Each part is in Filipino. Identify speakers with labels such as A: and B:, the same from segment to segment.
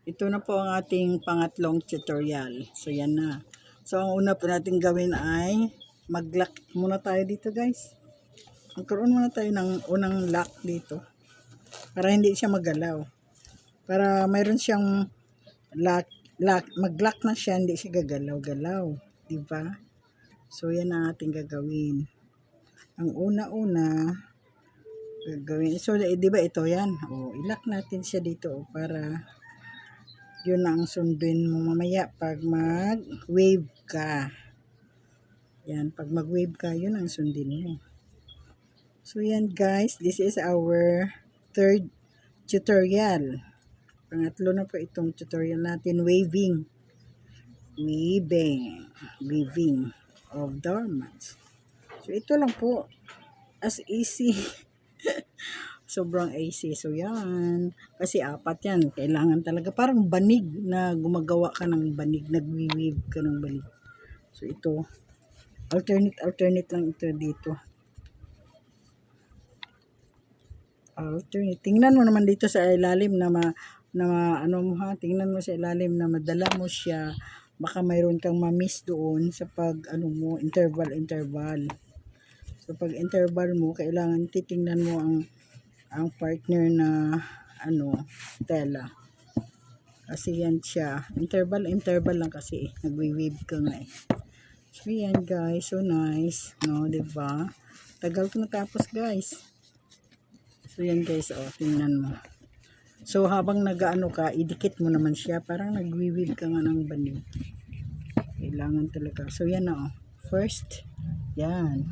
A: Ito na po ang ating pangatlong tutorial. So, yan na. So, ang una po natin gawin ay mag-lock muna tayo dito, guys. Magkaroon muna tayo ng unang lock dito. Para hindi siya magalaw. Para mayroon siyang mag-lock na siya, hindi siya gagalaw-galaw. Diba? So, yan ang ating gagawin. Ang una-una, gagawin. So, diba ito yan? O, i-lock natin siya dito para yun ang sundin mo mamaya pag mag-wave ka. Yan, pag mag-wave ka, yun ang sundin mo. So, yan guys, this is our third tutorial. Pangatlo na po itong tutorial natin, waving. Waving of doormats. So, ito lang po, as easy. Sobrang easy. So, yan. Kasi apat yan. Kailangan talaga. Parang banig na gumagawa ka ng banig. Nag-weave ka ng banig. So, ito. Alternate lang ito dito. Alternate. Tingnan mo naman dito sa ilalim na ano mo ha. Tingnan mo sa ilalim na madala mo siya. Baka mayroon kang ma-miss doon sa pag interval. So, pag interval mo, kailangan titingnan mo ang partner na tela. Kasi yan siya. Interval lang kasi. Nagwe-wave ka nga eh. So yan guys. So nice. No, diba? Tagal ko natapos guys. So yan guys. O, tingnan mo. So habang nag-ano ka, idikit mo naman siya. Parang nagwe-wave ka nga ng banig. Kailangan talaga. So yan o. First. Yan.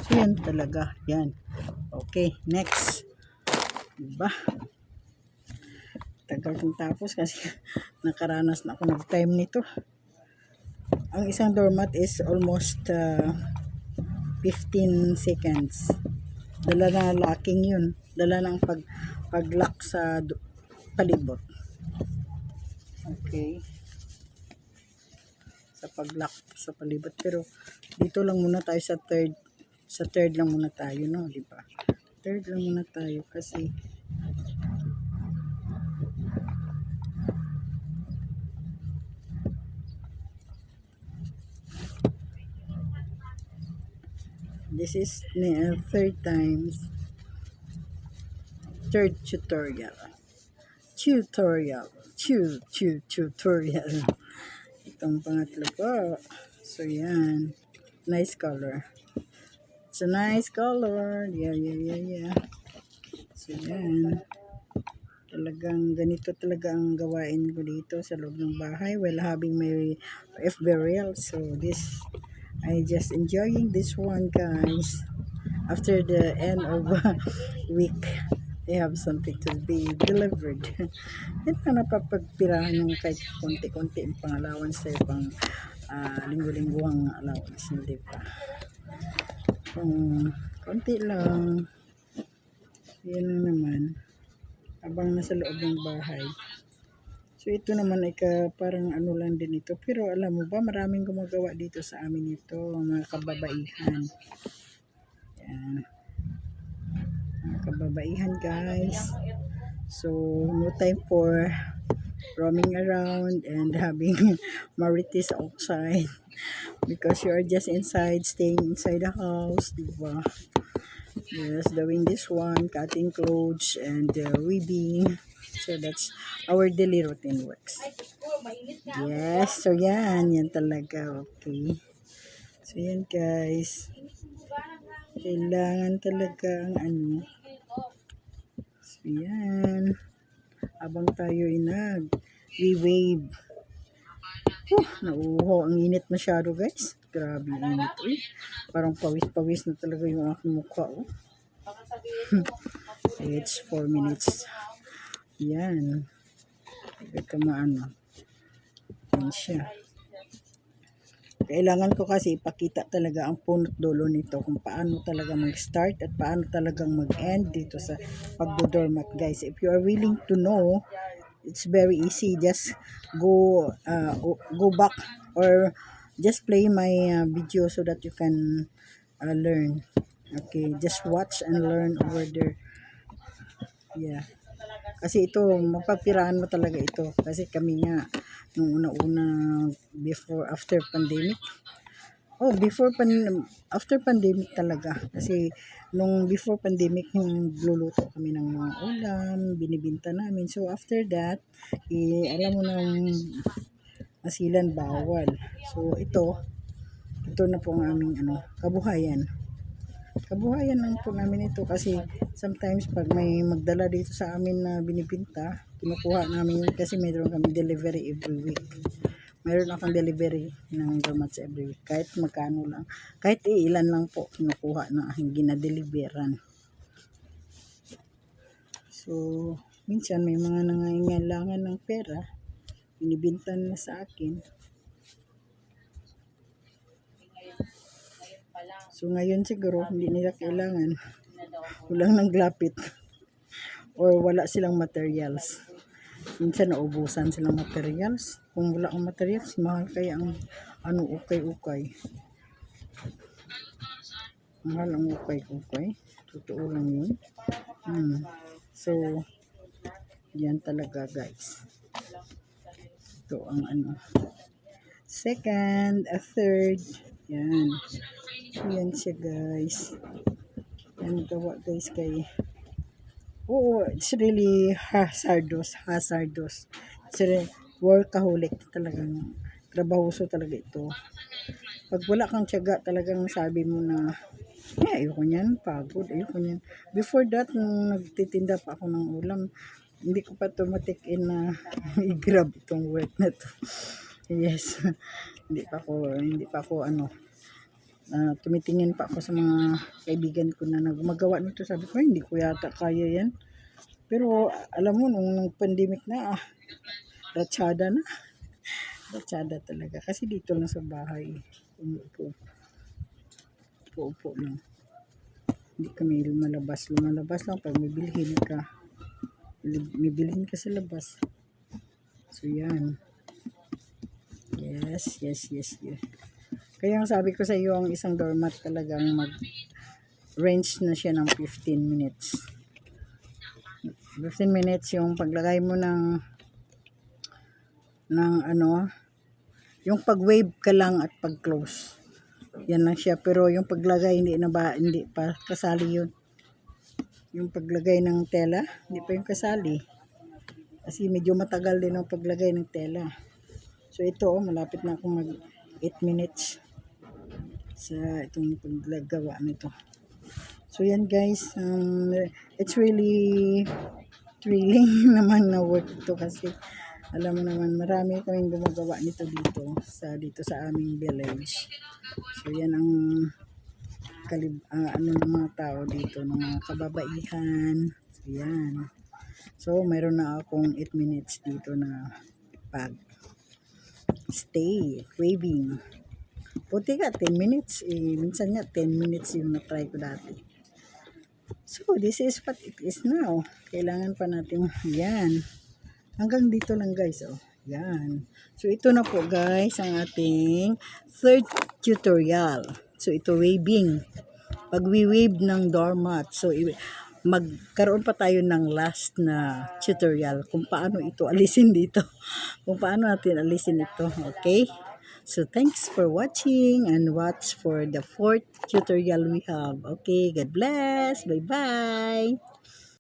A: So yan talaga. Yan. Okay. Next. Diba? Tagal kong tapos kasi nakaranas na ako ng time nito. Ang isang doormat is almost 15 seconds. Dala na locking yun. Dala na ang pag-lock sa palibot. Okay. Sa pag-lock sa palibot. Pero dito lang muna tayo sa third. Sa third lang muna tayo, no? Diba? Third lang muna tayo kasi this is third tutorial. Itong pangatlo po. So yan, nice color. It's a nice color. Yeah. So yan, talagang ganito talaga ang gawain ko dito sa loob ng bahay while having my FB reel. So this, I just enjoying this one guys. After the end of week, I have something to be delivered. Ito na napapagpirahan ng kahit konti-konti ang pang-allowance sa pang linggo-lingguang allowance. Hindi pa. Kung konti lang, yun na naman. Habang nasa loob ng bahay. So ito naman ay parang ano lang din ito. Pero alam mo ba, maraming gumagawa dito sa amin ito, mga kababaihan. Yan. Mga kababaihan guys. So no time for roaming around and having marites outside. Because you are just inside, staying inside the house. Diba? Yes, doing this one, cutting clothes and weaving. So that's our daily routine works. Yes, so yan talaga. Okay. So yan guys. Kailangan talaga ang So yan. Habang tayo we-wave. Nauho, ang init masyado guys. Grabe init. Parang pawis-pawis na talaga yung aking mukha. It's 4 minutes. Yan. Ito maano. Yan siya. Kailangan ko kasi ipakita talaga ang punot dulo nito kung paano talaga mag-start at paano talagang mag-end dito sa pagdo-doormat guys. If you are willing to know, it's very easy. Just go back or just play my video so that you can learn. Okay, just watch and learn over there. Yeah. Kasi ito, mapapiraan mo talaga ito. Kasi kami nga, nung una-una, after pandemic. Oh, after pandemic talaga. Kasi nung before pandemic, luluto kami ng mga ulam, binibinta namin. So after that, alam mo nang asilan bawal. So ito na po ang aming kabuhayan. Kabuhayan lang po namin ito kasi sometimes pag may magdala dito sa amin na binibinta, kinukuha namin yun kasi mayroon kami delivery every week. Mayroon akong delivery ng donuts every week. Kahit magkano lang. Kahit ilan lang po kinukuha na aking ginadeliveran. So, minsan may mga nangailangan ng pera, binibinta na sa akin. So, ngayon siguro, hindi nila kailangan. Walang nanglapit. Or wala silang materials. Minsan naubusan silang materials. Kung wala ang materials, mahal kaya ang ukay-ukay. Mahal ang ukay-ukay. Totoo lang yun. So, yan talaga guys. Ito ang second, third. Yan. So, yan siya guys. Yan gawa guys kay it's really hazardous. It's really workaholic talagang trabahoso talaga ito. Pag wala kang tiyaga talagang sabi mo na ayoko niyan, pagod, ayoko niyan. Before that, nung nagtitinda pa ako ng ulam, hindi ko pa tumatik in na i-grab itong work na to. Yes. hindi pa ako tumitingin pa ako sa mga kaibigan ko na gumagawa nito. Sabi ko, hindi ko yata kaya yan. Pero alam mo, nung pandemic na, ratsada na. Ratsada talaga. Kasi dito lang sa bahay, umuupo lang. Hindi kami lumalabas lang pag may bilhin ka sa labas. So yan. Yes. Kaya ang sabi ko sa iyo, ang isang doormat talagang mag-range na siya ng 15 minutes. 15 minutes yung paglagay mo ng yung pag-wave ka lang at pag-close. Yan lang siya. Pero yung paglagay, hindi pa kasali yun. Yung paglagay ng tela, hindi pa yung kasali. Kasi medyo matagal din ang paglagay ng tela. So ito, malapit na akong mag 8 minutes sa itong paglagawa nito. So yan guys, it's really thrilling naman na work ito kasi alam mo naman marami kaming gumagawa nito dito sa aming village. So yan ang ng mga tao dito, ng mga kababaihan. So yan. So mayroon na akong 8 minutes dito na pag stay waving. Puti ka 10 minutes, minsan nga 10 minutes yung na-try ko dati. So, this is what it is now. Kailangan pa natin, yan. Hanggang dito lang guys, yan. So, ito na po guys, ang ating third tutorial. So, ito waving. Pag-wave ng doormat. So, magkaroon pa tayo ng last na tutorial kung paano ito alisin dito. Kung paano natin alisin ito, okay? So, thanks for watching and watch for the fourth tutorial we have. Okay, God bless. Bye-bye.